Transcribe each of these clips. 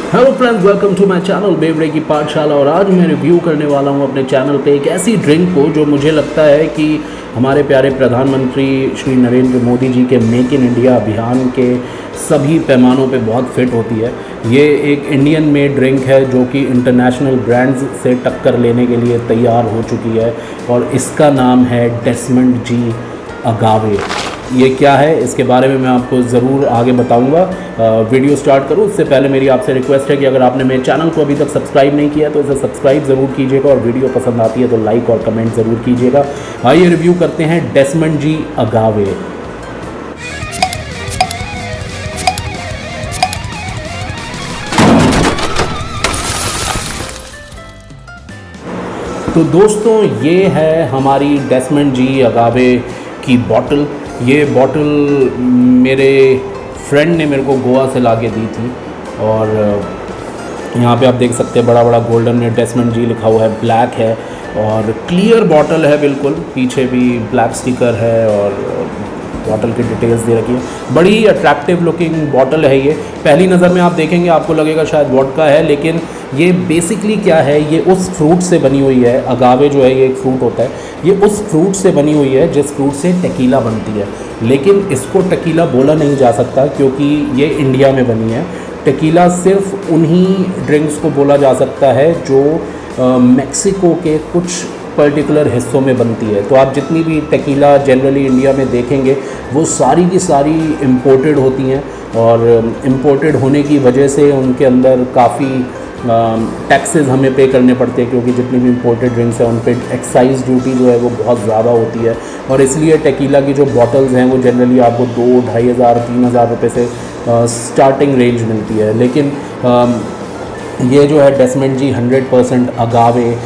Hello friends, welcome to my channel बेवड़े की पाठशाला। और आज मैं रिव्यू करने वाला हूं अपने चैनल पे एक ऐसी ड्रिंक को जो मुझे लगता है कि हमारे प्यारे प्रधानमंत्री श्री नरेंद्र मोदी जी के मेक इन इंडिया अभियान के सभी पैमानों पे बहुत फिट होती है। ये एक इंडियन मेड ड्रिंक है जो कि इंटरनेशनल ब्रांड्स से टक्कर लेने के लिए तैयार हो चुकी है और इसका नाम है डेस्मंड जी अगावे। ये क्या है इसके बारे में मैं आपको ज़रूर आगे बताऊंगा। वीडियो स्टार्ट करूँ उससे पहले मेरी आपसे रिक्वेस्ट है कि अगर आपने मेरे चैनल को अभी तक सब्सक्राइब नहीं किया तो इसे सब्सक्राइब ज़रूर कीजिएगा और वीडियो पसंद आती है तो लाइक और कमेंट ज़रूर कीजिएगा। आइए रिव्यू करते हैं डेस्मंड जी अगावे। तो दोस्तों, ये है हमारी डेस्मंड जी अगावे की बॉटल। ये बॉटल मेरे फ्रेंड ने मेरे को गोवा से ला के दी थी और यहाँ पे आप देख सकते हैं बड़ा बड़ा गोल्डन में डेस्मंड जी लिखा हुआ है, ब्लैक है और क्लियर बॉटल है बिल्कुल। पीछे भी ब्लैक स्टिकर है और बॉटल की डिटेल्स दे रखी है। बड़ी अट्रैक्टिव लुकिंग बॉटल है ये। पहली नज़र में आप देखेंगे आपको लगेगा शायद वोडका है, लेकिन ये बेसिकली क्या है, ये उस फ्रूट से बनी हुई है। अगावे जो है ये एक फ्रूट होता है, ये उस फ्रूट से बनी हुई है जिस फ्रूट से टेकीला बनती है। लेकिन इसको टेकीला बोला नहीं जा सकता क्योंकि ये इंडिया में बनी है। टेकीला सिर्फ उन्हीं ड्रिंक्स को बोला जा सकता है जो मेक्सिको के कुछ पर्टिकुलर हिस्सों में बनती है। तो आप जितनी भी टेकीला जनरली इंडिया में देखेंगे वो सारी की सारी इम्पोर्टेड होती हैं और इम्पोर्टेड होने की वजह से उनके अंदर काफ़ी टैक्सेस हमें पे करने पड़ते हैं क्योंकि जितनी भी इम्पोर्टेड ड्रिंक्स हैं उन पर एक्साइज ड्यूटी जो है वो बहुत ज़्यादा होती है। और इसलिए टेकीला की जो बॉटल्स हैं वो जनरली आपको 2-2,500-3,000 रुपये से स्टार्टिंग रेंज मिलती है। लेकिन ये जो है Desmond ji 100% agave,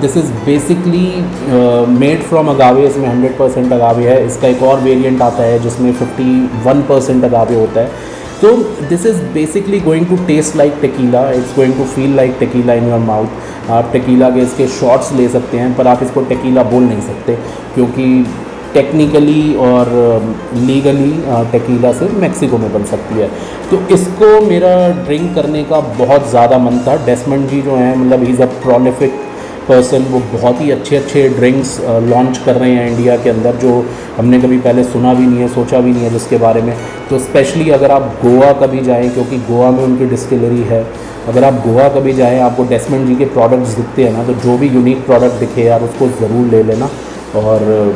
this is basically made from agave. इसमें 100% अगावे है। इसका एक और वेरिएंट आता है जिसमें 51% अगावे होता है। तो this is basically going to taste like tequila, it's going to feel like tequila in your mouth. आप टेकीला के इसके शॉट्स ले सकते हैं पर आप इसको टेकीला बोल नहीं सकते क्योंकि टेक्निकली और लीगली टेकीला से मेक्सिको में बन सकती है। तो इसको मेरा ड्रिंक करने का बहुत ज़्यादा मन था। डेस्मंड जी जो हैं मतलब he is a prolific person, वो बहुत ही अच्छे अच्छे ड्रिंक्स लॉन्च कर रहे हैं इंडिया के अंदर जो हमने कभी पहले सुना भी नहीं है, सोचा भी नहीं है जिसके बारे में। तो स्पेशली अगर आप गोवा कभी जाएँ, क्योंकि गोवा में उनकी डिस्टिलरी है, अगर आप गोवा कभी जाएँ आपको डेस्मंड जी के प्रोडक्ट्स दिखते हैं ना, तो जो भी यूनिक प्रोडक्ट दिखे यार उसको ज़रूर ले लेना और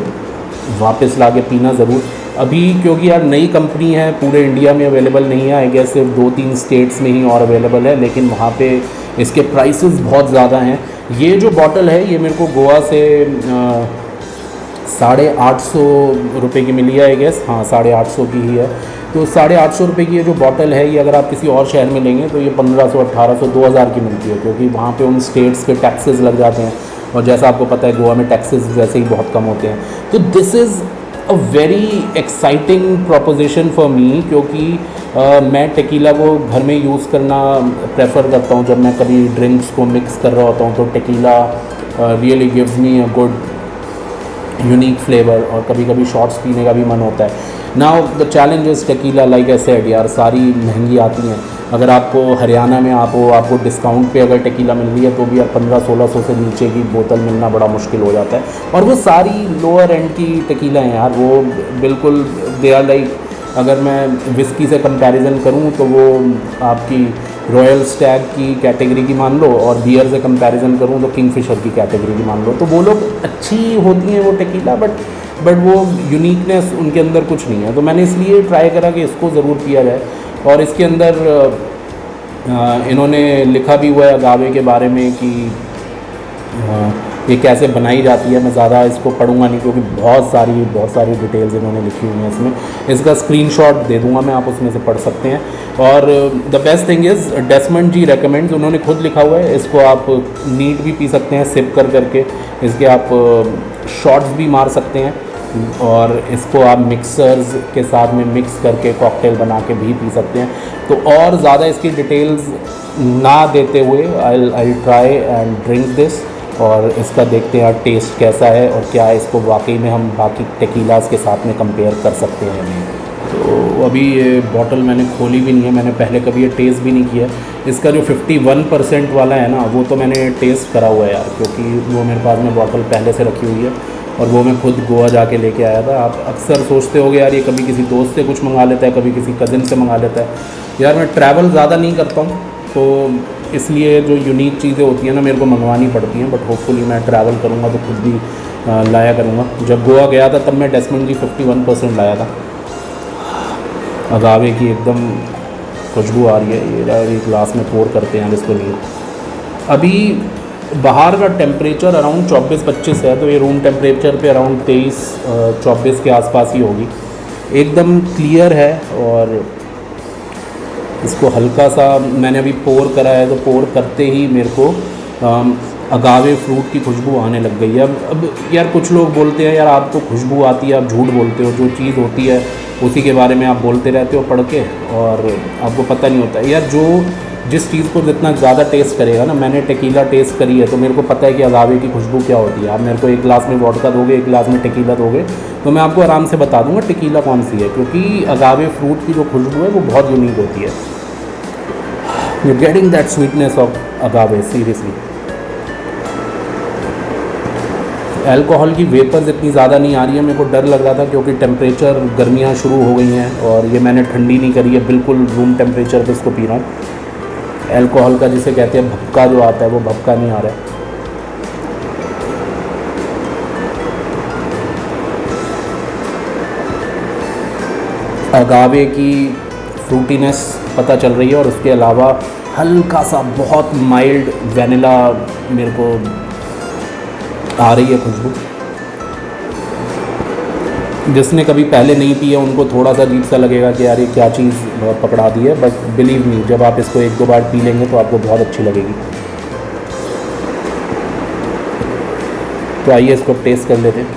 वापस ला के पीना ज़रूर। अभी क्योंकि यार नई कंपनी है, पूरे इंडिया में अवेलेबल नहीं है, आई गेस सिर्फ 2-3 स्टेट्स में ही और अवेलेबल है, लेकिन वहाँ पे इसके प्राइसेस बहुत ज़्यादा हैं। ये जो बॉटल है ये मेरे को गोवा से 850 रुपये की मिली है, आई गेस। हाँ, 850 की ही है। तो 850 रुपये की ये जो बॉटल है ये अगर आप किसी और शहर में लेंगे तो ये 1500, 1800, 2000 की मिलती है क्योंकि वहाँ पे उन स्टेट्स के टैक्सेस लग जाते हैं और जैसा आपको पता है गोवा में टैक्सेस वैसे ही बहुत कम होते हैं। तो this is a very exciting proposition for me क्योंकि मैं टेकीला को घर में यूज़ करना प्रेफर करता हूँ। जब मैं कभी ड्रिंक्स को मिक्स कर रहा होता हूँ तो tequila really gives me a good unique flavour और कभी कभी शॉट्स पीने का भी मन होता है। Now the challenge is tequila, like I said यार, सारी महंगी आती हैं। अगर आपको हरियाणा में आपको डिस्काउंट पे अगर टेकीला मिल रही है तो भी यार 1500-1600 से नीचे की बोतल मिलना बड़ा मुश्किल हो जाता है। और वो सारी लोअर एंड की टेकीला हैं यार, वो बिल्कुल दे आर लाइक, अगर मैं विस्की से कंपैरिजन करूं तो वो आपकी रॉयल स्टैग की कैटेगरी की मान लो और बियर से कंपैरिजन करूं तो किंगफिशर की कैटेगरी की मान लो। तो वो लोग अच्छी होती हैं वो टेकीला, बट वो यूनिकनेस उनके अंदर कुछ नहीं है। तो मैंने इसलिए ट्राई करा कि इसको ज़रूर पिया जाए। और इसके अंदर इन्होंने लिखा भी हुआ है अगावे के बारे में कि ये कैसे बनाई जाती है। मैं ज़्यादा इसको पढ़ूंगा नहीं क्योंकि बहुत सारी डिटेल्स इन्होंने लिखी हुई हैं इसमें। इसका स्क्रीनशॉट दे दूंगा मैं, आप उसमें से पढ़ सकते हैं। और the best thing is Desmond ji recommends, उन्होंने खुद लिखा हुआ है। इसको आप नीट भी पी सकते हैं सिप करके, इसके आप शॉट्स भी मार सकते हैं और इसको आप मिक्सर्स के साथ में मिक्स करके कॉकटेल बना के भी पी सकते हैं। तो और ज़्यादा इसकी डिटेल्स ना देते हुए I try and drink this और इसका देखते हैं टेस्ट कैसा है और क्या इसको वाकई में हम बाकी टेकीलास के साथ में कंपेयर कर सकते हैं। तो अभी ये बॉटल मैंने खोली भी नहीं है, मैंने पहले कभी ये टेस्ट भी नहीं किया। इसका जो 51% वाला है ना, वो तो मैंने टेस्ट करा हुआ है यार, क्योंकि वो मेरे पास में बॉटल पहले से रखी हुई है और वो मैं खुद गोवा जाके लेके आया था। आप अक्सर सोचते होगे यार ये कभी किसी दोस्त से कुछ मंगा लेता है, कभी किसी कज़न से मंगा लेता है। यार मैं ट्रैवल ज़्यादा नहीं करता हूँ, तो इसलिए जो यूनिक चीज़ें होती हैं ना मेरे को मंगवानी पड़ती हैं। बट होपफुली मैं ट्रैवल करूँगा तो खुद भी लाया करूँगा। जब गोवा गया था तब मैं डेस्मंड की 51% लाया था। अगावे की एकदम खुशबू आ रही है। ये ग्लास में पोर करते हैं इसको लिए। अभी बाहर का टेम्परेचर अराउंड 24-25 है, तो ये रूम टेम्परेचर पे अराउंड 23-24 के आसपास ही होगी। एकदम क्लियर है और इसको हल्का सा मैंने अभी पोर करा है, तो पोर करते ही मेरे को अगावे फ्रूट की खुशबू आने लग गई है। अब यार कुछ लोग बोलते हैं यार आपको खुशबू आती है, आप झूठ बोलते हो, जो चीज़ होती है उसी के बारे में आप बोलते रहते हो पढ़ के, और आपको पता नहीं होता है। यार जो जिस चीज़ को जितना ज़्यादा टेस्ट करेगा ना, मैंने टेकीला टेस्ट करी है तो मेरे को पता है कि अगावे की खुशबू क्या होती है। आप मेरे को एक गिलास में वोडका दोगे, एक गिलास में टेकीला दोगे, तो मैं आपको आराम से बता दूंगा टेकीला कौन सी है, क्योंकि अगावे फ्रूट की जो खुशबू है वो बहुत यूनिक होती है। You getting that sweetness of अगावे seriously. Alcohol की वेपर्स इतनी ज़्यादा नहीं आ रही है। मेरे को डर लग रहा था क्योंकि टेम्परेचर गर्मियाँ शुरू हो गई हैं और ये मैंने ठंडी नहीं करी है, बिल्कुल रूम टेम्परेचर पे इसको पी रहा हूँ। अल्कोहल का जिसे कहते हैं भपका जो आता है वो भपका नहीं आ रहा है। अगावे की फ्रूटीनेस पता चल रही है और उसके अलावा हल्का सा बहुत माइल्ड वैनिला मेरे को आ रही है खुशबू। जिसने कभी पहले नहीं पिया उनको थोड़ा सा अजीब सा लगेगा कि यार ये क्या चीज़ पकड़ा दी है, बट बिलीव मी जब आप इसको 1-2 बार पी लेंगे तो आपको बहुत अच्छी लगेगी। तो आइए इसको टेस्ट कर लेते हैं।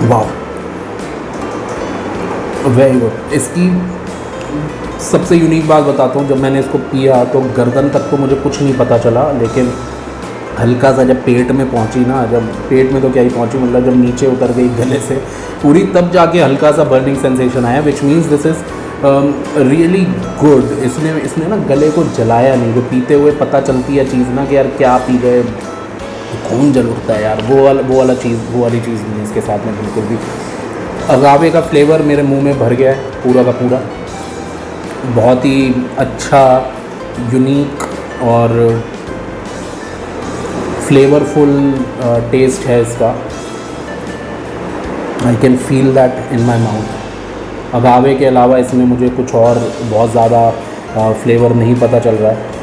वाह, वेरी गुड। इसकी सबसे यूनिक बात बताता हूँ, जब मैंने इसको पिया तो गर्दन तक तो मुझे कुछ नहीं पता चला, लेकिन हल्का सा जब पेट में पहुँची ना, जब पेट में तो क्या ही पहुँची, मतलब जब नीचे उतर गई गले से पूरी, तब जाके हल्का सा बर्निंग सेंसेशन आया, which means this is really good. इसने ना गले को जलाया नहीं। जो पीते हुए पता चलती है चीज़ ना कि यार क्या पी गए, खून जल उठता है यार, वो वाली चीज़ नहीं है इसके साथ में बिल्कुल भी। अगावे का फ्लेवर मेरे मुंह में भर गया है पूरा का पूरा। बहुत ही अच्छा, यूनिक और फ्लेवरफुल टेस्ट है इसका। I can feel that in my mouth. Agave के अलावा इसमें मुझे कुछ और बहुत ज़्यादा फ्लेवर नहीं पता चल रहा है।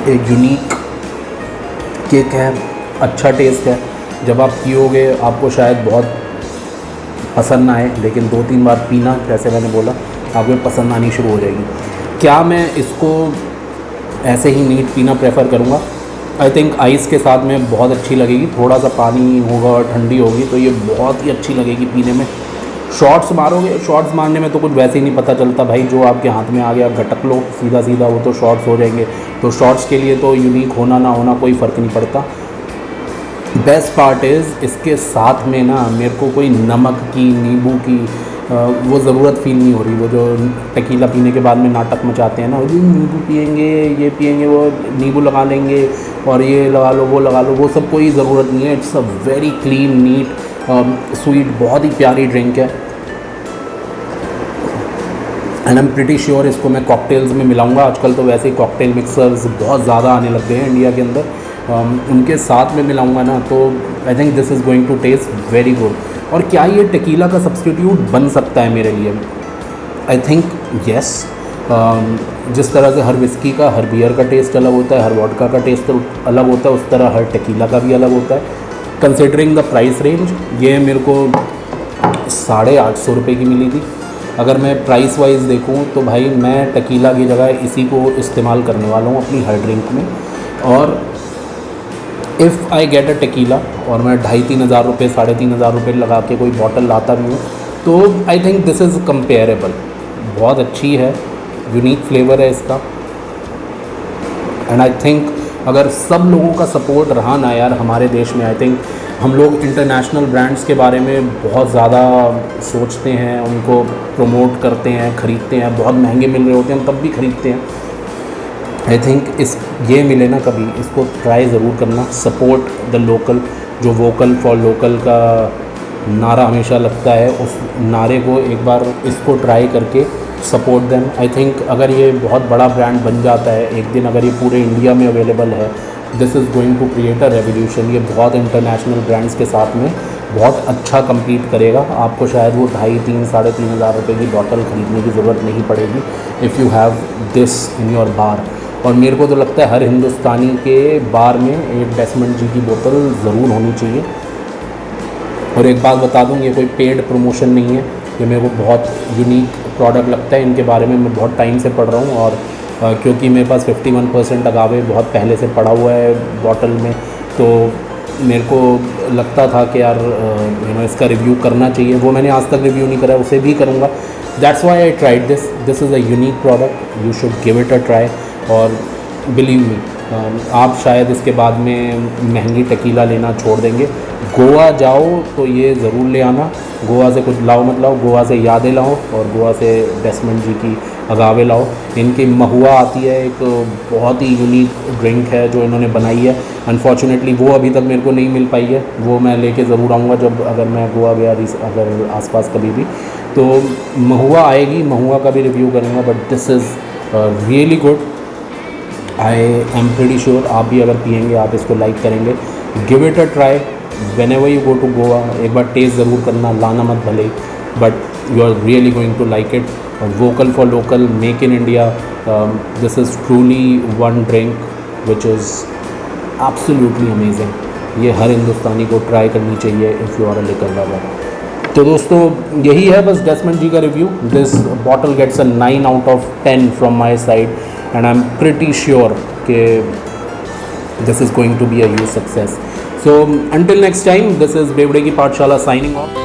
एक यूनिक केक है, अच्छा टेस्ट है। जब आप पियोगे आपको शायद बहुत पसंद ना आए, लेकिन 2-3 बार पीना, जैसे मैंने बोला, आपको पसंद आनी शुरू हो जाएगी। क्या मैं इसको ऐसे ही नीट पीना प्रेफर करूँगा? आई थिंक आइस के साथ में बहुत अच्छी लगेगी। थोड़ा सा पानी होगा और ठंडी होगी तो ये बहुत ही अच्छी लगेगी पीने में। शॉट्स मारोगे, शॉट्स मारने में तो कुछ वैसे ही नहीं पता चलता भाई, जो आपके हाथ में आ गया गटक लो सीधा सीधा, वो तो शॉट्स हो जाएंगे। तो शॉट्स के लिए तो यूनिक होना ना होना कोई फ़र्क नहीं पड़ता। बेस्ट पार्ट इज़ इसके साथ में ना मेरे को कोई नमक की, नींबू की वो ज़रूरत फील नहीं हो रही। वो जो टेकीला पीने के बाद में नाटक मचाते हैं ना, नींबू पियेंगे, ये पियेंगे, वो नींबू लगा लेंगे और ये लगा लो, वो लगा लो, वो सब कोई ज़रूरत नहीं है। It's a very clean, neat, sweet, बहुत ही प्यारी ड्रिंक है। And I am pretty sure इसको मैं कॉकटेल्स में मिलाऊंगा। आजकल तो वैसे ही कॉकटेल मिक्सर्स बहुत ज़्यादा आने लग गए हैं इंडिया के अंदर। उनके साथ में मिलाऊंगा ना, तो I think this is going to taste very good. और क्या ये टेकीला का सब्सटीट्यूट बन सकता है मेरे लिए? I think yes. जिस तरह से हर विस्की का, हर बियर का टेस्ट अलग होता है, हर वोडका का टेस्ट अलग होता है, उस तरह हर टेकीला का भी अलग होता है। कंसिडरिंग द प्राइस रेंज, ये मेरे को 850 रुपये की मिली थी। अगर मैं प्राइस वाइज देखूं तो भाई मैं टेकीला की जगह इसी को इस्तेमाल करने वाला हूं अपनी हर ड्रिंक में। और if I get a tequila और मैं 2,500-3,000 रुपये 3,500 रुपये लगा के कोई बॉटल लाता भी हूँ, तो I think this is comparable. बहुत अच्छी है, यूनिक फ्लेवर है इसका। एंड आई थिंक अगर सब लोगों का सपोर्ट रहा ना यार हमारे देश में, आई थिंक हम लोग इंटरनेशनल ब्रांड्स के बारे में बहुत ज़्यादा सोचते हैं, उनको प्रमोट करते हैं, ख़रीदते हैं, बहुत महंगे मिल रहे होते हैं हम तब भी ख़रीदते हैं। आई थिंक ये मिले ना कभी, इसको ट्राई ज़रूर करना। सपोर्ट द लोकल, जो वोकल फॉर लोकल का नारा हमेशा लगता है, उस नारे को एक बार इसको ट्राई करके सपोर्ट देम। आई थिंक अगर ये बहुत बड़ा ब्रांड बन जाता है एक दिन, अगर ये पूरे इंडिया में अवेलेबल है, this is going to create a revolution. ये बहुत इंटरनेशनल ब्रांड्स के साथ में बहुत अच्छा कम्पीट करेगा। आपको शायद वो 2,500, 3,500 रुपये की बॉटल ख़रीदने की ज़रूरत नहीं पड़ेगी if you have this in your बार। और मेरे को तो लगता है हर हिंदुस्तानी के बार में एक डेसमंड जी की बोतल ज़रूर होनी चाहिए। और एक बात बता दूँ, ये कोई पेड प्रमोशन नहीं है, ये मेरे को बहुत यूनिक प्रोडक्ट लगता है। इनके बारे में मैं बहुत टाइम से पढ़ रहा हूँ, और क्योंकि मेरे पास 51% अगावे बहुत पहले से पड़ा हुआ है बॉटल में, तो मेरे को लगता था कि यार इसका रिव्यू करना चाहिए। वो मैंने आज तक रिव्यू नहीं करा, उसे भी करूँगा। That's why I tried this is a unique product, you should give it a try. और बिलीव मी, आप शायद इसके बाद में महंगी टेकीला लेना छोड़ देंगे। गोवा जाओ तो ये ज़रूर ले आना। गोवा से कुछ लाओ मत लाओ, गोवा से यादें लाओ, और गोवा से डेसमंड जी की अगावे लाओ। इनकी महुआ आती है, एक बहुत ही यूनिक ड्रिंक है जो इन्होंने बनाई है। अनफॉर्चुनेटली वो अभी तक मेरे को नहीं मिल पाई है, वो मैं लेके ज़रूर आऊँगा जब अगर मैं गोवा गया, अगर आसपास कभी भी, तो महुआ आएगी, महुआ का भी रिव्यू करूँगा। But this is really good. I am pretty sure आप भी अगर पियेंगे आप इसको लाइक करेंगे। Give it a try whenever you go to Goa, एक बार टेस्ट ज़रूर करना, लाना मत भले, but you are really going to like it. Vocal for local, make in India, this is truly one drink which is absolutely amazing. ये हर हिंदुस्तानी को ट्राई करनी चाहिए if you are a liquor lover. तो दोस्तों यही है बस डेसमंड जी का review. This bottle gets a 9 out of 10 from my side, and I am pretty sure कि this is going to be a huge success. So until next time, this is बेवड़े की पाठशाला signing off.